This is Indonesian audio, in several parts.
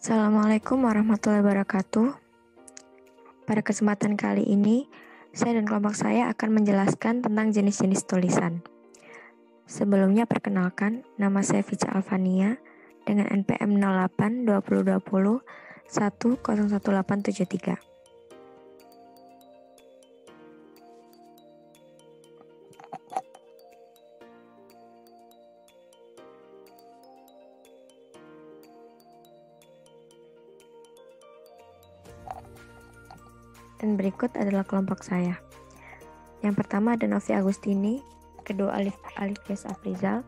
Assalamualaikum warahmatullahi wabarakatuh. Pada kesempatan kali ini, saya dan kelompok saya akan menjelaskan tentang jenis-jenis tulisan. Sebelumnya perkenalkan, nama saya Vica Alfania dengan NPM 08 2020 101873. Dan berikut adalah kelompok saya. Yang pertama ada Novi Agustini, kedua Alif Dias Afrizal,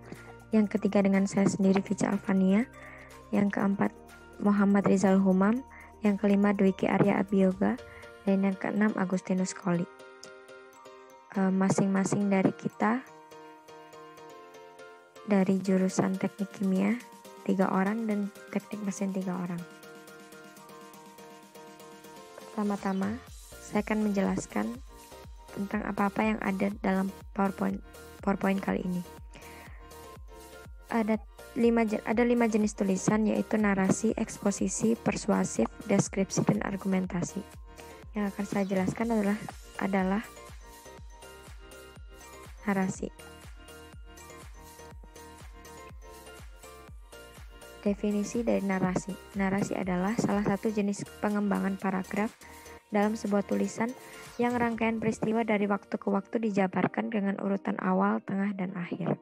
yang ketiga dengan saya sendiri Vica Alfania, yang keempat Muhammad Rizal Humam, yang kelima Dwiki Arya Abioga, dan yang keenam Agustinus Koli. Masing-masing dari kita dari jurusan teknik kimia 3 orang dan teknik mesin 3 orang. Pertama-tama saya akan menjelaskan tentang apa-apa yang ada dalam PowerPoint kali ini. Ada 5 jenis tulisan, yaitu narasi, eksposisi, persuasif, deskripsi, dan argumentasi. Yang akan saya jelaskan adalah narasi. Definisi dari narasi. Narasi adalah salah satu jenis pengembangan paragraf dalam sebuah tulisan yang rangkaian peristiwa dari waktu ke waktu dijabarkan dengan urutan awal, tengah, dan akhir.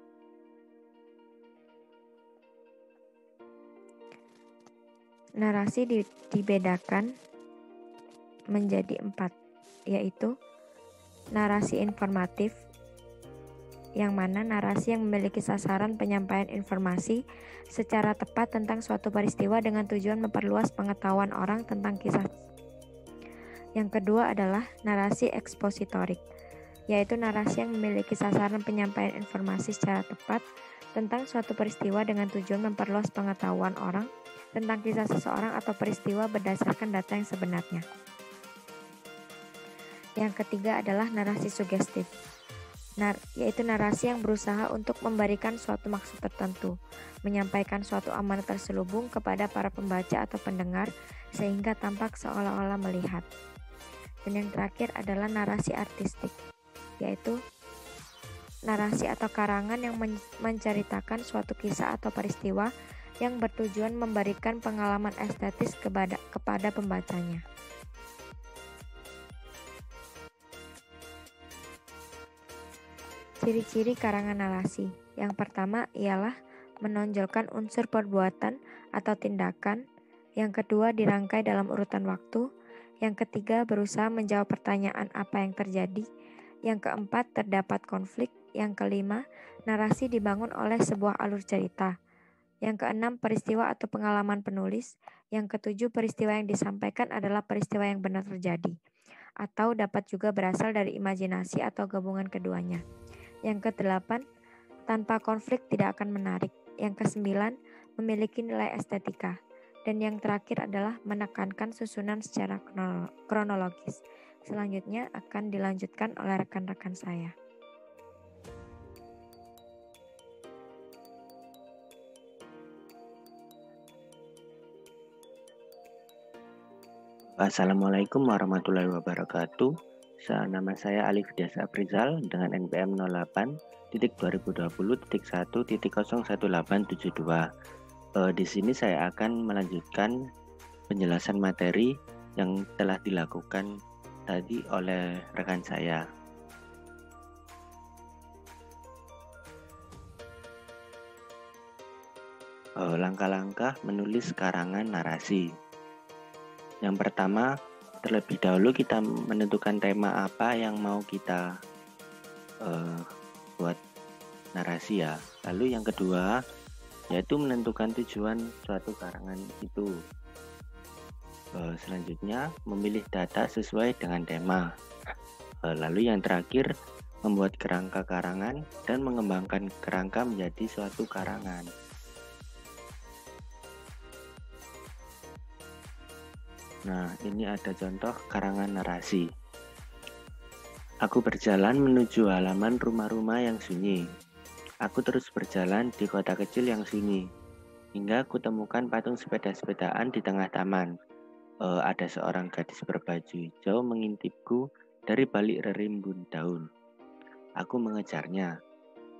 Narasi dibedakan menjadi 4, yaitu narasi informatif, yang mana narasi yang memiliki sasaran penyampaian informasi secara tepat tentang suatu peristiwa dengan tujuan memperluas pengetahuan orang tentang kisah. Yang kedua adalah narasi ekspositorik, yaitu narasi yang memiliki sasaran penyampaian informasi secara tepat tentang suatu peristiwa dengan tujuan memperluas pengetahuan orang tentang kisah seseorang atau peristiwa berdasarkan data yang sebenarnya. Yang ketiga adalah narasi sugestif, yaitu narasi yang berusaha untuk memberikan suatu maksud tertentu, menyampaikan suatu amanat terselubung kepada para pembaca atau pendengar sehingga tampak seolah-olah melihat. Dan yang terakhir adalah narasi artistik, yaitu narasi atau karangan yang menceritakan suatu kisah atau peristiwa yang bertujuan memberikan pengalaman estetis kepada pembacanya. Ciri-ciri karangan narasi. Yang pertama ialah menonjolkan unsur perbuatan atau tindakan. Yang kedua dirangkai dalam urutan waktu. Yang ketiga berusaha menjawab pertanyaan apa yang terjadi. Yang keempat terdapat konflik. Yang kelima narasi dibangun oleh sebuah alur cerita. Yang keenam peristiwa atau pengalaman penulis. Yang ketujuh peristiwa yang disampaikan adalah peristiwa yang benar terjadi, atau dapat juga berasal dari imajinasi atau gabungan keduanya. Yang kedelapan, tanpa konflik tidak akan menarik. Yang kesembilan, memiliki nilai estetika. Dan yang terakhir adalah menekankan susunan secara kronologis. Selanjutnya akan dilanjutkan oleh rekan-rekan saya. Assalamualaikum warahmatullahi wabarakatuh. Nama saya Alif Dias Afrizal dengan NPM 08.2020.1.01872. Di sini saya akan melanjutkan penjelasan materi yang telah dilakukan tadi oleh rekan saya. Langkah-langkah menulis karangan narasi. Yang pertama, terlebih dahulu kita menentukan tema apa yang mau kita buat narasi ya. Lalu yang kedua, yaitu menentukan tujuan suatu karangan itu. Selanjutnya, memilih data sesuai dengan tema. Lalu yang terakhir, membuat kerangka karangan dan mengembangkan kerangka menjadi suatu karangan. Nah, ini ada contoh karangan narasi. Aku berjalan menuju halaman rumah-rumah yang sunyi. Aku terus berjalan di kota kecil yang sunyi. Hingga aku temukan patung sepeda-sepedaan di tengah taman. Ada seorang gadis berbaju hijau mengintipku dari balik rerimbun daun. Aku mengejarnya.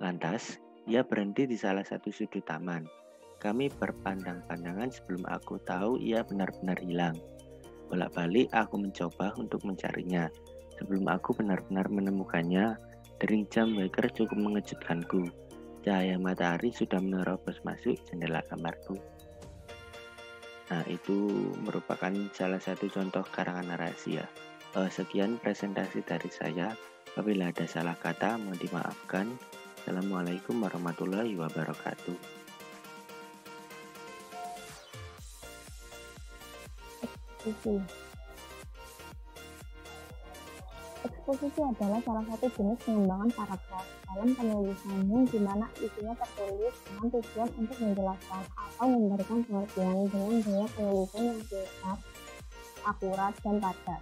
Lantas, ia berhenti di salah satu sudut taman. Kami berpandang-pandangan sebelum aku tahu ia benar-benar hilang. Bolak-balik aku mencoba untuk mencarinya. Sebelum aku benar-benar menemukannya, dering jam waker cukup mengejutkanku. Cahaya matahari sudah menerobos masuk jendela kamarku. Nah, itu merupakan salah satu contoh karangan narasi ya. Sekian presentasi dari saya. Apabila ada salah kata, mohon dimaafkan. Assalamualaikum warahmatullahi wabarakatuh. Eksposisi. Eksposisi adalah salah satu jenis pengembangan paragraf dalam penulisannya di mana isinya tertulis dengan tujuan untuk menjelaskan atau memberikan pengertian dengan gaya penulisan yang singkat, akurat, dan padat.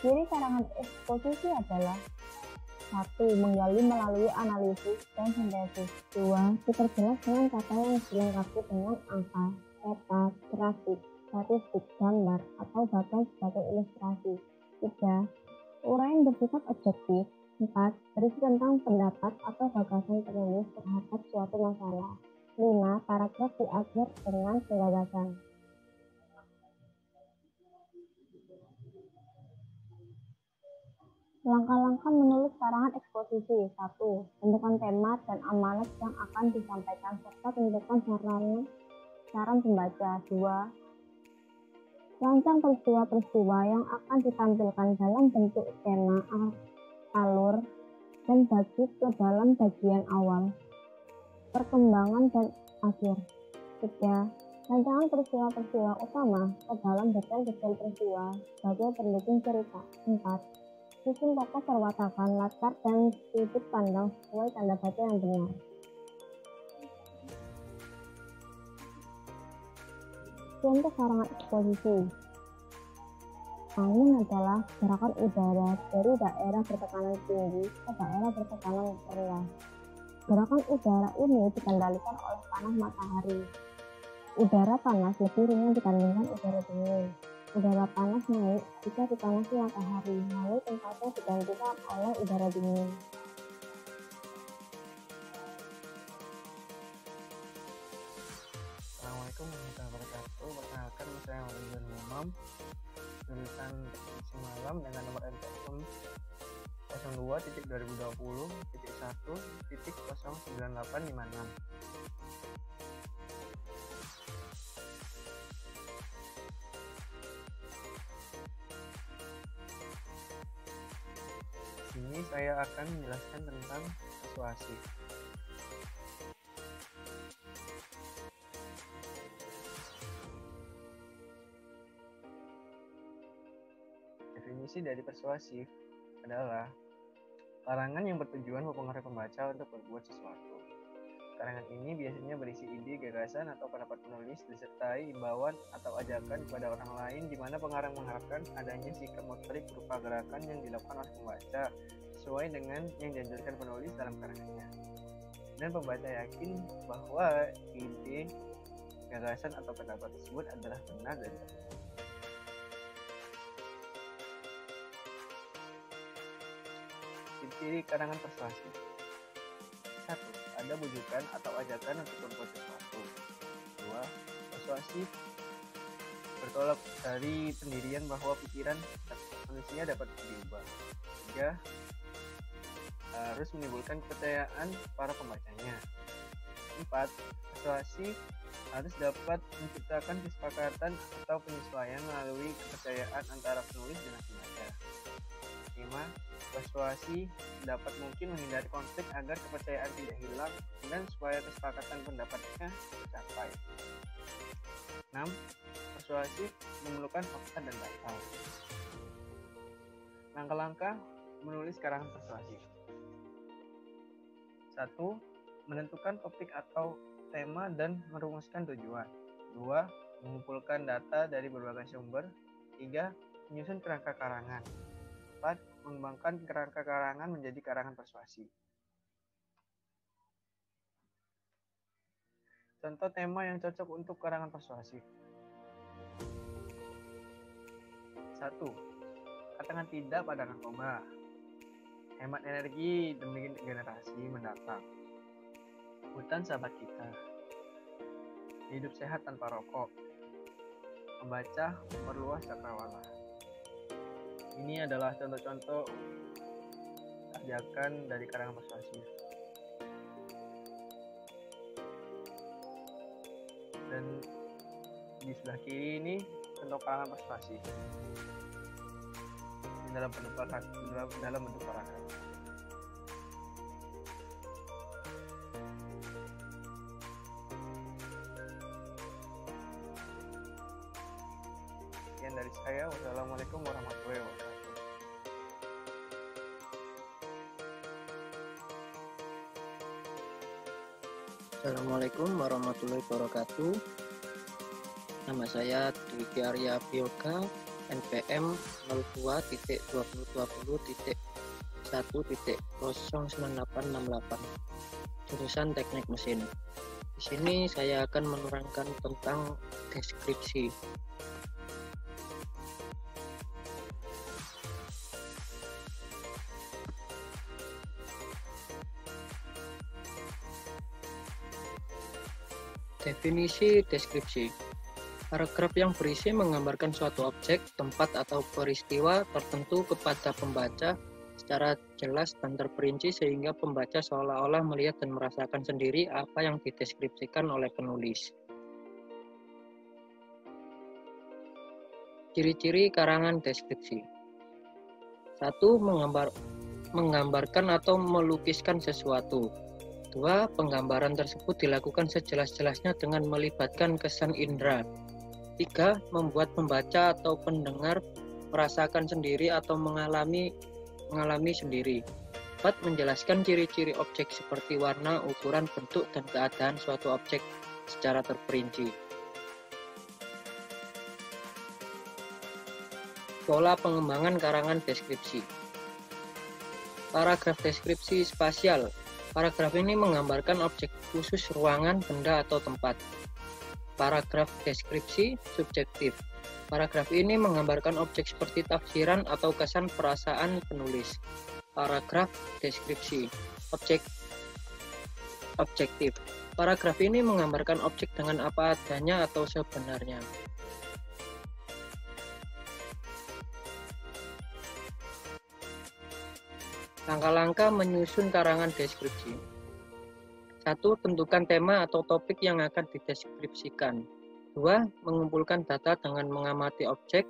Ciri karangan eksposisi adalah 1. Menggali melalui analisis dan sintesis. 2. Diperjelas dengan kata yang dilengkapi dengan angka, peta, grafik, statistik, gambar, atau bahkan sebagai ilustrasi. 3. Uraian bersifat objektif. 4. Berisi tentang pendapat atau gagasan penulis terhadap suatu masalah. 5. Paragraf diakhir dengan penjelasan. Langkah-langkah menulis karangan eksposisi. 1. Tentukan tema dan amalan yang akan disampaikan serta tentukan saran pembaca. 2. Rancang peristiwa-peristiwa yang akan ditampilkan dalam bentuk skema, alur, dan bagi ke dalam bagian awal, perkembangan, dan akhir. 3. Rancangan peristiwa-peristiwa utama ke dalam detail-detail peristiwa sebagai pendukung cerita. 4. Susun tokoh perwatakan, latar, dan sudut pandang sesuai tanda baca yang benar. Contoh karangan eksposisi. Angin adalah gerakan udara dari daerah bertekanan tinggi ke daerah bertekanan rendah. Gerakan udara ini dikendalikan oleh panas matahari. Udara panas lebih ringan dibandingkan udara dingin. Udara panas naik jika dipanasi matahari, lalu tempatnya digantikan oleh udara dingin. Assalamualaikum warahmatullahi wabarakatuh. Perkenalkan, saya Walidan Umam, lulusan teknik malam dengan nomor MTM 02.2020.1.09856. Di sini saya akan menjelaskan tentang persuasi. Definisi dari persuasif adalah karangan yang bertujuan mempengaruhi pembaca untuk berbuat sesuatu. Karangan ini biasanya berisi ide, gagasan, atau pendapat penulis disertai imbauan atau ajakan kepada orang lain di mana pengarang mengharapkan adanya sikap motorik berupa gerakan yang dilakukan oleh pembaca sesuai dengan yang dianjurkan penulis dalam karangannya. Dan pembaca yakin bahwa ide, gagasan, atau pendapat tersebut adalah benar dan tepat. Ciri karangan persuasi. 1. Ada bujukan atau ajakan untuk berbuat sesuatu. 2. Persuasi bertolak dari pendirian bahwa pikiran manusia dapat diubah. 3. Harus menimbulkan kepercayaan para pembacanya. 4. Persuasi harus dapat menciptakan kesepakatan atau penyesuaian melalui kepercayaan antara penulis dengan pembaca. 5. Persuasi dapat mungkin menghindari konflik agar kepercayaan tidak hilang dan supaya kesepakatan pendapatnya tercapai. 6. Persuasi memerlukan fakta dan data. Langkah-langkah menulis karangan persuasi. 1. Menentukan topik atau tema dan merumuskan tujuan. 2. Mengumpulkan data dari berbagai sumber. 3. Menyusun kerangka karangan. 4. Mengembangkan kerangka karangan menjadi karangan persuasi. Contoh tema yang cocok untuk karangan persuasif. 1. Katakan tidak pada narkoba. Hemat energi demi generasi mendatang. Hutan sahabat kita. Hidup sehat tanpa rokok. Membaca memperluas cakrawala. Ini adalah contoh-contoh ajakan dari karangan persuasif. Dan di sebelah kiri ini contoh karangan persuasif dalam bentuk paragraf. Sekian dari saya. Wassalamualaikum warahmatullahi wabarakatuh. Assalamualaikum warahmatullahi wabarakatuh. Nama saya Dwiki Arya Bioga, NPM 02.2020.1.09868, jurusan Teknik Mesin. Di sini saya akan menerangkan tentang deskripsi. Definisi deskripsi. Paragraf yang berisi menggambarkan suatu objek, tempat, atau peristiwa tertentu kepada pembaca secara jelas dan terperinci sehingga pembaca seolah-olah melihat dan merasakan sendiri apa yang dideskripsikan oleh penulis. Ciri-ciri karangan deskripsi. 1. Menggambarkan atau melukiskan sesuatu. 2. Penggambaran tersebut dilakukan sejelas-jelasnya dengan melibatkan kesan indera. 3. Membuat pembaca atau pendengar merasakan sendiri atau mengalami sendiri. 4. Menjelaskan ciri-ciri objek seperti warna, ukuran, bentuk, dan keadaan suatu objek secara terperinci. Pola pengembangan karangan deskripsi. Paragraf deskripsi spasial. Paragraf ini menggambarkan objek khusus, ruangan, benda, atau tempat. Paragraf deskripsi subjektif. Paragraf ini menggambarkan objek seperti tafsiran atau kesan perasaan penulis. Paragraf deskripsi objektif. Paragraf ini menggambarkan objek dengan apa adanya atau sebenarnya. Langkah-langkah menyusun karangan deskripsi. 1. Tentukan tema atau topik yang akan dideskripsikan. 2. Mengumpulkan data dengan mengamati objek.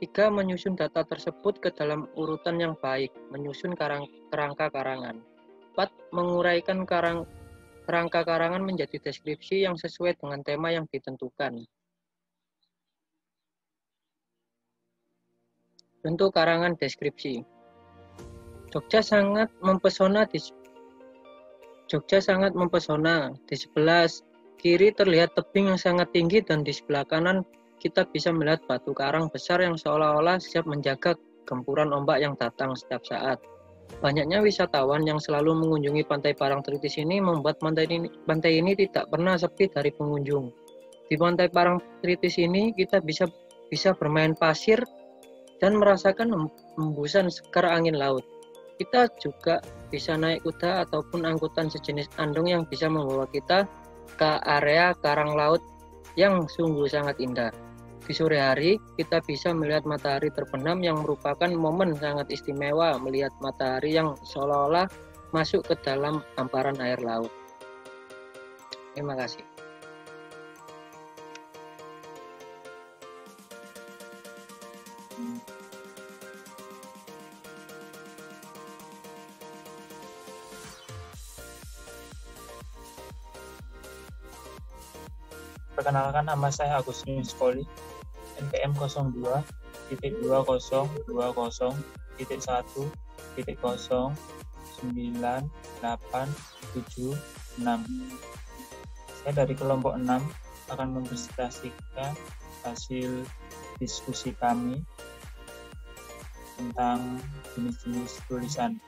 3. Menyusun data tersebut ke dalam urutan yang baik, menyusun kerangka karangan. 4. Menguraikan kerangka karangan menjadi deskripsi yang sesuai dengan tema yang ditentukan. Bentuk karangan deskripsi. Jogja sangat mempesona. Di sebelah kiri terlihat tebing yang sangat tinggi dan di sebelah kanan kita bisa melihat batu karang besar yang seolah-olah siap menjaga gempuran ombak yang datang setiap saat. Banyaknya wisatawan yang selalu mengunjungi Pantai Parangtritis ini membuat pantai ini tidak pernah sepi dari pengunjung. Di Pantai Parangtritis ini kita bisa bermain pasir dan merasakan hembusan segar angin laut. Kita juga bisa naik kuda ataupun angkutan sejenis andong yang bisa membawa kita ke area karang laut yang sungguh sangat indah. Di sore hari, kita bisa melihat matahari terbenam yang merupakan momen sangat istimewa melihat matahari yang seolah-olah masuk ke dalam hamparan air laut. Terima kasih. Perkenalkan, nama saya Agustinus Koli, NPM 02.20.1.0.9876. Saya dari kelompok 6 akan mempresentasikan hasil diskusi kami tentang jenis-jenis tulisan.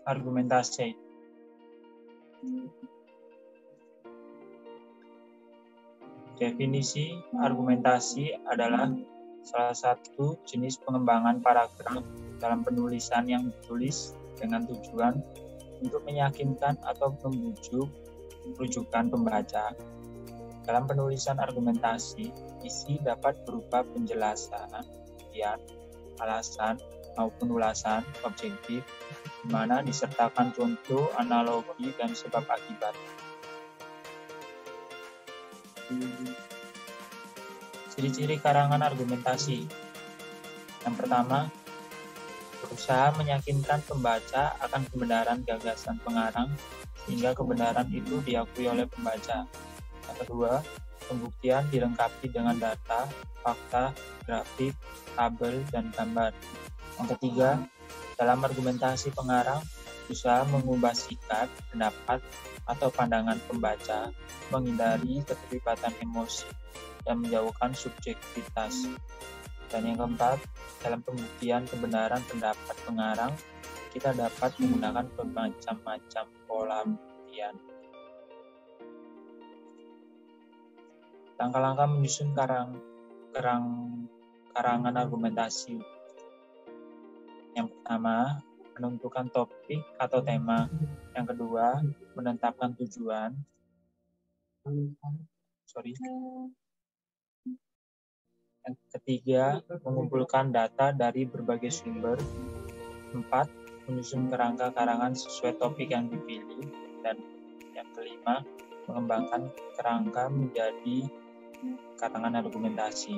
argumentasi. Definisi argumentasi adalah salah satu jenis pengembangan paragraf dalam penulisan yang ditulis dengan tujuan untuk meyakinkan atau membujuk rujukan pembaca. Dalam penulisan argumentasi, isi dapat berupa penjelasan, alasan, maupun ulasan objektif, di mana disertakan contoh, analogi, dan sebab akibat. Ciri-ciri karangan argumentasi. Yang pertama, berusaha meyakinkan pembaca akan kebenaran gagasan pengarang sehingga kebenaran itu diakui oleh pembaca. Yang kedua, pembuktian dilengkapi dengan data, fakta, grafik, tabel, dan gambar. Yang ketiga, dalam argumentasi pengarang, berusaha mengubah sikap, pendapat, atau pandangan pembaca, menghindari keterlibatan emosi, dan menjauhkan subjektivitas. Dan yang keempat, dalam pembuktian kebenaran pendapat pengarang, kita dapat menggunakan bermacam-macam pola pembuktian. Langkah-langkah menyusun karangan argumentasi. Yang pertama, menentukan topik atau tema. Yang kedua, menetapkan tujuan. Yang ketiga, mengumpulkan data dari berbagai sumber. 4, menyusun kerangka karangan sesuai topik yang dipilih. Dan yang kelima, mengembangkan kerangka menjadi karangan argumentasi.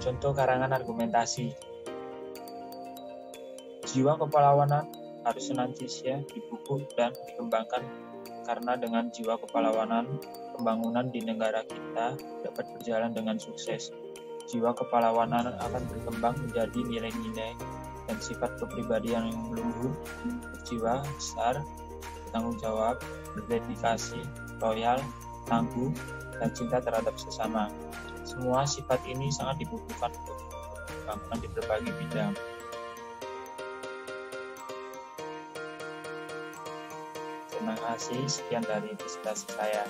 Contoh karangan argumentasi. Jiwa kepahlawanan harus senantiasa dipupuk dan dikembangkan karena dengan jiwa kepahlawanan, pembangunan di negara kita dapat berjalan dengan sukses. Jiwa kepahlawanan akan berkembang menjadi nilai-nilai dan sifat kepribadian yang luhur, berjiwa besar, bertanggung jawab, berdedikasi, loyal, tangguh, dan cinta terhadap sesama. Semua sifat ini sangat dibutuhkan untuk pembangunan di berbagai bidang. Terima kasih, sekian dari presentasi saya.